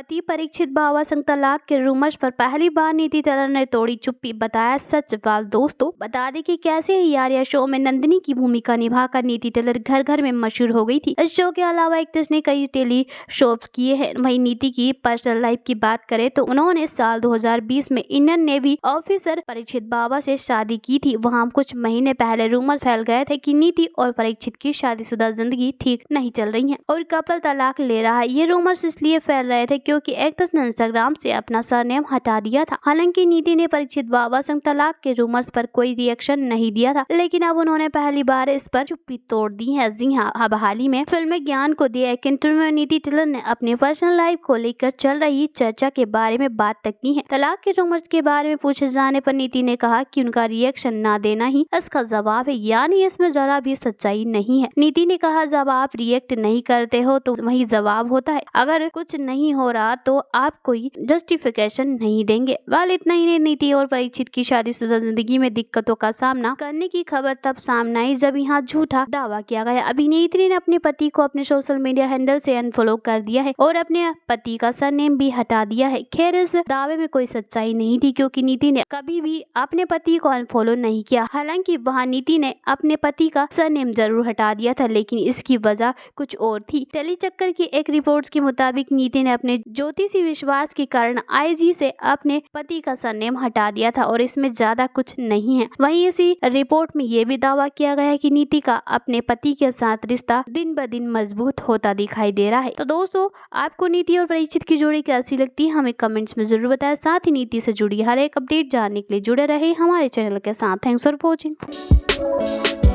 पति परीक्षित बाबा संग तलाक के रूमर्स पर पहली बार नीति तलर ने तोड़ी चुप्पी, बताया सच। वाल दोस्तों, बता दें कि कैसे है यारिया शो में नंदिनी की भूमिका निभाकर नीति तलर घर घर में मशहूर हो गई थी। इस शो के अलावा एक्ट्रेस ने कई टेली शोज किए हैं। वहीं नीति की पर्सनल लाइफ की बात करें तो उन्होंने साल 2020 में इंडियन नेवी ऑफिसर परीक्षित बाबा से शादी की थी। वहां कुछ महीने पहले रूमर्स फैल गए थे कि नीति और परीक्षित की शादीशुदा जिंदगी ठीक नहीं चल रही है और कपल तलाक ले रहा है। ये रूमर्स इसलिए फैल रहे थे क्योंकि एक्ट्रेस ने इंस्टाग्राम से अपना सरनेम हटा दिया था। हालांकि नीति ने परीक्षित बाबा संग तलाक के रूमर्स पर कोई रिएक्शन नहीं दिया था, लेकिन अब उन्होंने पहली बार इस पर चुप्पी तोड़ दी है। जी हाँ, अब हाल ही में फिल्म ज्ञान को दिया एक इंटरव्यू में नीति तलर ने अपनी पर्सनल लाइफ को लेकर चल रही चर्चा के बारे में बात तक की है। तलाक के रूमर्स के बारे में पूछे जाने पर नीति ने कहा कि उनका रिएक्शन ना देना ही इसका जवाब है, यानी इसमें जरा भी सच्चाई नहीं है। नीति ने कहा, जब आप रिएक्ट नहीं करते हो तो वही जवाब होता है। अगर कुछ नहीं हो रहा तो आप कोई जस्टिफिकेशन नहीं देंगे। वाल इतना ही नहीं, नीति और परीक्षित की शादीशुदा जिंदगी में दिक्कतों का सामना करने की खबर तब सामने आई जब यहाँ झूठा दावा किया गया। अभिनेत्री ने अपने पति को अपने सोशल मीडिया हैंडल से अनफॉलो कर दिया है और अपने पति का सरनेम भी हटा दिया है। खैर, इस दावे में कोई सच्चाई नहीं थी क्योंकि नीति ने कभी भी अपने पति को अनफॉलो नहीं किया। हालांकि वहाँ नीति ने अपने पति का सरनेम जरूर हटा दिया था, लेकिन इसकी वजह कुछ और थी। टेलीचक्कर की एक रिपोर्ट के मुताबिक नीति ने अपने ज्योतिषी विश्वास के कारण आईजी से अपने पति का सरनेम हटा दिया था और इसमें ज्यादा कुछ नहीं है। वहीं इसी रिपोर्ट में ये भी दावा किया गया है कि नीति का अपने पति के साथ रिश्ता दिन ब दिन मजबूत होता दिखाई दे रहा है। तो दोस्तों, आपको नीति और परीक्षित की जोड़ी कैसी लगती है हमें कमेंट्स में जरूर बताएं। साथ ही नीति से जुड़ी हर एक अपडेट जानने के लिए जुड़े रहे हमारे चैनल के साथ। Thanks for watching.